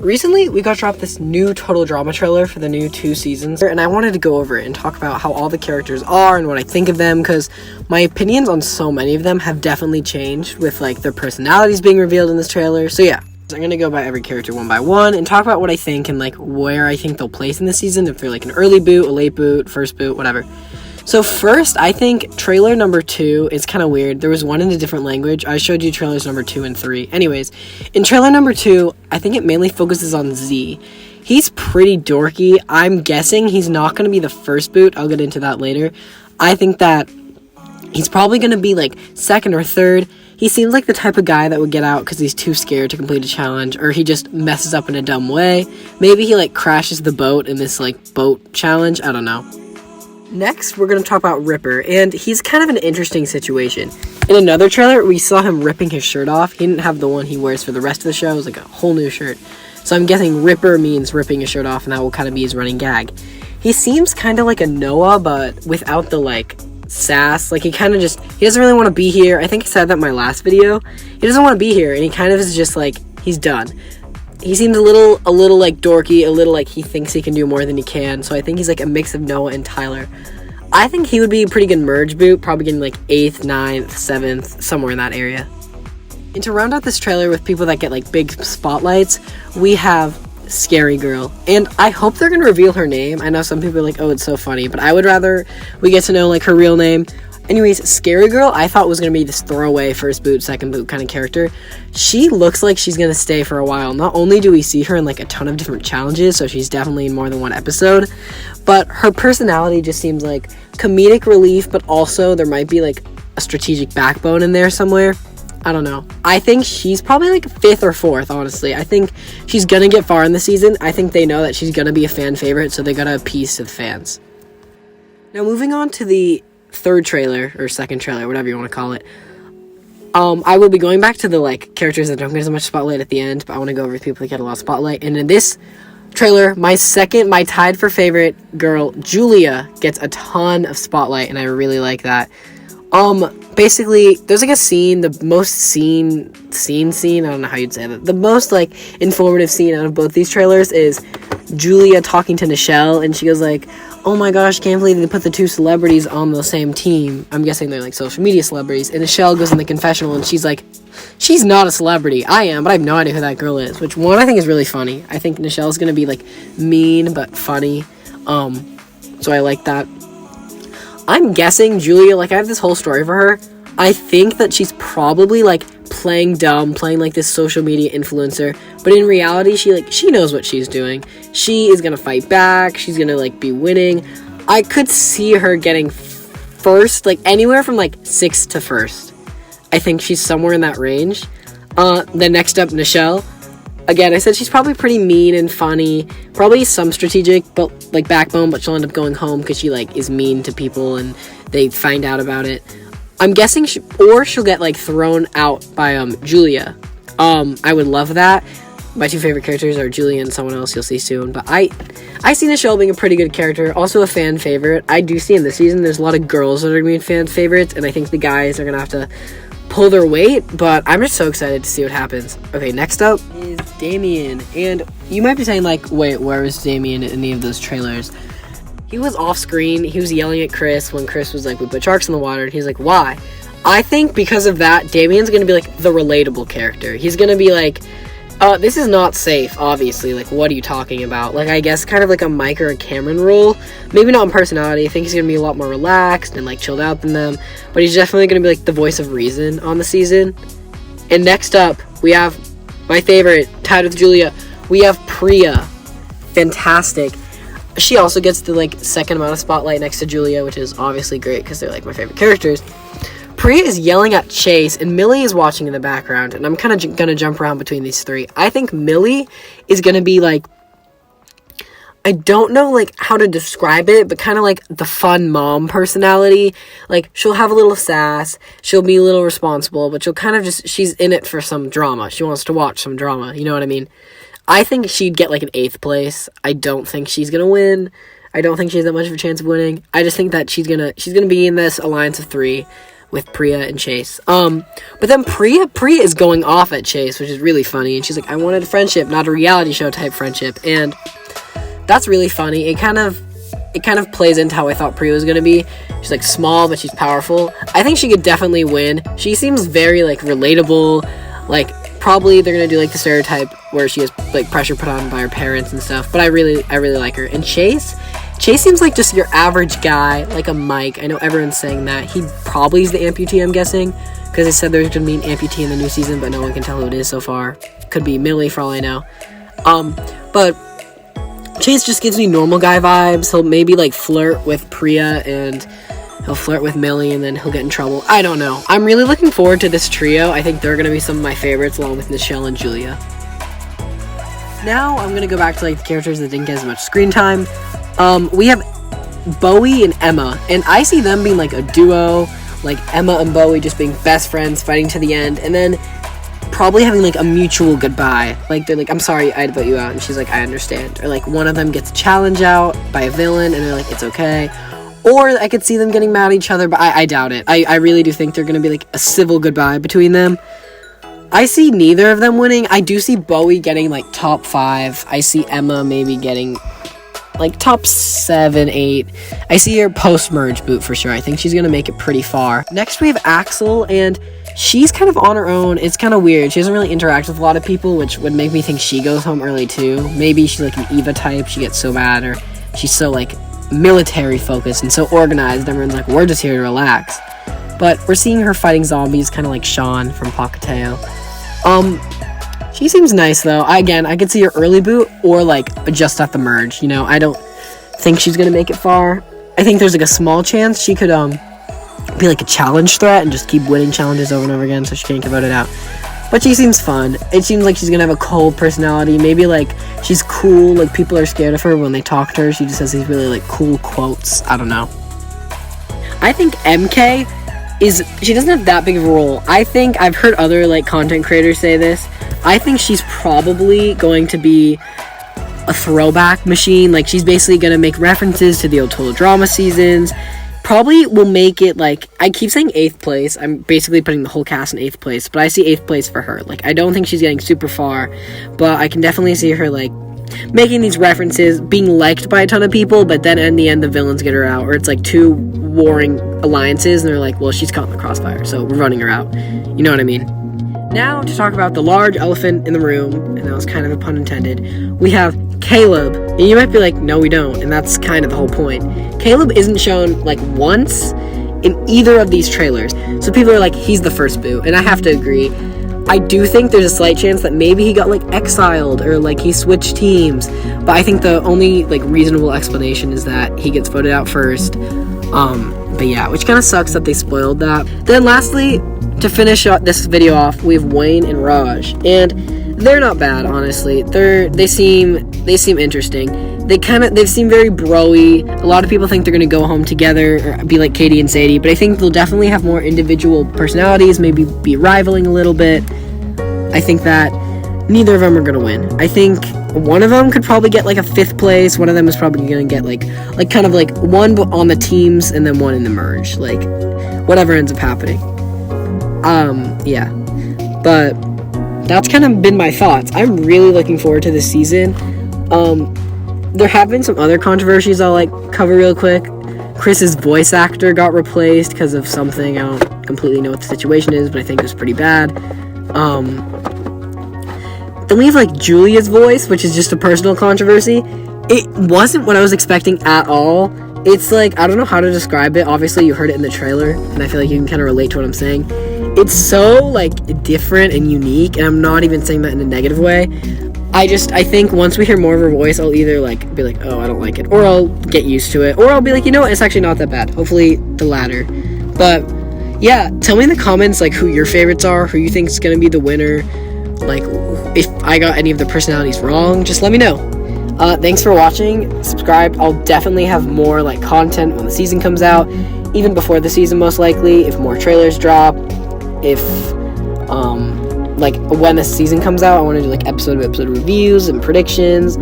recently we got dropped this new Total Drama trailer for the new 2 seasons, and I wanted to go over it and talk about how all the characters are and what I think of them, because my opinions on so many of them have definitely changed with, like, their personalities being revealed in this trailer. So yeah, I'm gonna go by every character one by one and talk about what I think and, like, where I think they'll place in this season, if they're, like, an early boot, a late boot, first boot, whatever. So first, I think trailer number 2 is kind of weird. There was one in a different language. I showed you trailers number 2 and 3. Anyways, in trailer number 2, I think it mainly focuses on Z. He's pretty dorky. I'm guessing he's not going to be the first boot. I'll get into that later. I think that he's probably going to be, like, second or third. He seems like the type of guy that would get out because he's too scared to complete a challenge, or he just messes up in a dumb way. Maybe he, like, crashes the boat in this, like, boat challenge. I don't know. Next, we're going to talk about Ripper, and he's kind of an interesting situation. In another trailer, we saw him ripping his shirt off. He didn't have the one he wears for the rest of the show. It was like a whole new shirt. So I'm guessing Ripper means ripping his shirt off, and that will kind of be his running gag. He seems kind of like a Noah, but without the, like, sass. Like, he kind of just, he doesn't really want to be here. I think I said that in my last video. He doesn't want to be here, and he kind of is just like, he's done. He seems a little like dorky, a little like he thinks he can do more than he can. So I think he's like a mix of Noah and Tyler. I think he would be a pretty good merge boot, probably getting like 8th, 9th, 7th, somewhere in that area. And to round out this trailer with people that get like big spotlights, we have Scary Girl. And I hope they're going to reveal her name. I know some people are like, oh, it's so funny, but I would rather we get to know like her real name. Anyways, Scary Girl, I thought was going to be this throwaway first boot, second boot kind of character. She looks like she's going to stay for a while. Not only do we see her in like a ton of different challenges, so she's definitely in more than one episode, but her personality just seems like comedic relief, but also there might be like a strategic backbone in there somewhere. I don't know. I think she's probably like 5th or 4th, honestly. I think she's going to get far in the season. I think they know that she's going to be a fan favorite, so they got to appease to the fans. Now, moving on to the third trailer, or second trailer, whatever you want to call it. I will be going back to the, like, characters that don't get as much spotlight at the end, but I want to go over the people that get a lot of spotlight. And in this trailer, my tied for favorite girl, Julia, gets a ton of spotlight, and I really like that. Basically, there's, like, a scene, the most scene, I don't know how you'd say that. The most, like, informative scene out of both these trailers is Julia talking to Nichelle, and she goes, like, oh my gosh, can't believe they put the 2 celebrities on the same team. I'm guessing they're, like, social media celebrities. And Nichelle goes in the confessional, and she's like, she's not a celebrity. I am, but I have no idea who that girl is. Which, one, I think is really funny. I think Nichelle's gonna be, like, mean, but funny. So I like that. I'm guessing Julia, like, I have this whole story for her. I think that she's probably, like, playing dumb, playing like this social media influencer, but in reality, she knows what she's doing. She is gonna fight back. She's gonna, like, be winning. I could see her getting first, like, anywhere from, like, 6th to 1st. I think she's somewhere in that range. Then next up, Nichelle. Again, I said she's probably pretty mean and funny, probably some strategic, but, like, backbone, but she'll end up going home because she, like, is mean to people and they find out about it. I'm guessing she'll get, like, thrown out by Julia. I would love that. My 2 favorite characters are Julia and someone else you'll see soon. But I see Nichelle being a pretty good character. Also a fan favorite. I do see in this season there's a lot of girls that are going to be fan favorites, and I think the guys are going to have to pull their weight, but I'm just so excited to see what happens. Okay, next up is Damien. And you might be saying, like, wait, where was Damien in any of those trailers? He was off screen. He was yelling at Chris when Chris was like, we put sharks in the water. And he's like, why? I think because of that, Damien's going to be like the relatable character. He's going to be like, this is not safe, obviously. Like, what are you talking about? Like, I guess kind of like a Mike or a Cameron role. Maybe not in personality. I think he's going to be a lot more relaxed and, like, chilled out than them. But he's definitely going to be like the voice of reason on the season. And next up, we have my favorite, tied with Julia. We have Priya. Fantastic. She also gets the, like, second amount of spotlight next to Julia, which is obviously great because they're, like, my favorite characters. Priya is yelling at Chase, and Millie is watching in the background, and I'm kind of going to jump around between these 3. I think Millie is going to be, like, I don't know, like, how to describe it, but kind of like the fun mom personality. Like, she'll have a little sass, she'll be a little responsible, but she'll kind of just, she's in it for some drama. She wants to watch some drama, you know what I mean? I think she'd get, like, an 8th place. I don't think she's gonna win. I don't think she has that much of a chance of winning. I just think that she's gonna be in this alliance of 3. with Priya and Chase. But then Priya is going off at Chase, which is really funny, and she's like, I wanted a friendship, not a reality show type friendship, and that's really funny. It kind of plays into how I thought Priya was gonna be. She's like small, but she's powerful. I think she could definitely win. She seems very like relatable. Like probably they're gonna do like the stereotype where she has like pressure put on by her parents and stuff. But I really like her. And Chase seems like just your average guy, like a Mike. I know everyone's saying that. He probably is the amputee, I'm guessing, because they said there's gonna be an amputee in the new season, but no one can tell who it is so far. Could be Millie for all I know. But Chase just gives me normal guy vibes. He'll maybe like flirt with Priya and he'll flirt with Millie and then he'll get in trouble. I don't know. I'm really looking forward to this trio. I think they're going to be some of my favorites along with Nichelle and Julia. Now I'm going to go back to like the characters that didn't get as much screen time. We have Bowie and Emma, and I see them being like a duo, like Emma and Bowie just being best friends fighting to the end, and then probably having like a mutual goodbye. Like they're like, I'm sorry I had to vote you out, and she's like, I understand. Or like one of them gets a challenge out by a villain and they're like, it's okay. Or I could see them getting mad at each other, but I doubt it. I really do think they're gonna be like a civil goodbye between them. I see neither of them winning. I do see Bowie getting like top 5. I see Emma maybe getting like top 7, 8. I see her post-merge boot for sure. I think she's gonna make it pretty far. Next we have Axel, and she's kind of on her own. It's kind of weird. She doesn't really interact with a lot of people, which would make me think she goes home early too. Maybe she's like an Eva type. She gets so mad, or she's so like military focused and so organized. Everyone's like, we're just here to relax. But we're seeing her fighting zombies, kind of like Sean from Pocateo. She seems nice though. I could see her early boot or like just at the merge. You know, I don't think she's gonna make it far. I think there's like a small chance she could be like a challenge threat and just keep winning challenges over and over again so she can't get voted out. But she seems fun. It seems like she's gonna have a cold personality. Maybe like she's cool, like people are scared of her when they talk to her. She just has these really like cool quotes. I don't know. I think MK she doesn't have that big of a role. I think I've heard other like content creators say this. I think she's probably going to be a throwback machine. Like she's basically gonna make references to the old Total Drama seasons. Probably will make it like, I keep saying 8th place. I'm basically putting the whole cast in 8th place, but I see 8th place for her. Like I don't think she's getting super far, but I can definitely see her like making these references, being liked by a ton of people, but then in the end the villains get her out, or it's like two warring alliances and they're like, well, she's caught in the crossfire, so we're running her out. You know what I mean? Now to talk about the large elephant in the room, and that was kind of a pun intended, we have Caleb. And you might be like, no we don't, and that's kind of the whole point. Caleb isn't shown like once in either of these trailers, so people are like, he's the first boo, and I have to agree. I do think there's a slight chance that maybe he got like exiled or like he switched teams, but I think the only like reasonable explanation is that he gets voted out first. But yeah, which kind of sucks that they spoiled that. Then lastly, to finish this video off, we have Wayne and Raj, and they're not bad, honestly. They seem interesting. They seem very bro-y. A lot of people think they're gonna go home together or be like Katie and Sadie, but I think they'll definitely have more individual personalities, maybe be rivaling a little bit. I think that neither of them are gonna win. I think one of them could probably get like a 5th place. One of them is probably gonna get like kind of like one on the teams and then one in the merge. Like whatever ends up happening. Yeah. But that's kind of been my thoughts. I'm really looking forward to this season. There have been some other controversies I'll like cover real quick. Chris's voice actor got replaced because of something. I don't completely know what the situation is, but I think it was pretty bad. Then we have like Julia's voice, which is just a personal controversy. It wasn't what I was expecting at all. It's like, I don't know how to describe it. Obviously you heard it in the trailer, and I feel like you can kind of relate to what I'm saying. It's so like different and unique, and I'm not even saying that in a negative way. I think once we hear more of her voice, I'll either like be like, oh, I don't like it, or I'll get used to it, or I'll be like, you know what, it's actually not that bad. Hopefully the latter. But yeah, tell me in the comments like who your favorites are, who you think is gonna be the winner. Like if I got any of the personalities wrong, just let me know. Thanks for watching. Subscribe. I'll definitely have more like content when the season comes out, even before the season most likely, if more trailers drop. If like when the season comes out, I want to do like episode reviews and predictions.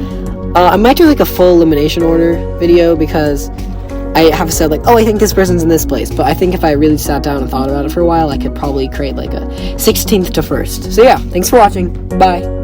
I might do like a full elimination order video because I have said, like, oh, I think this person's in this place, but I think if I really sat down and thought about it for a while, I could probably create, like, a 16th to 1st. So yeah, thanks for watching. Bye.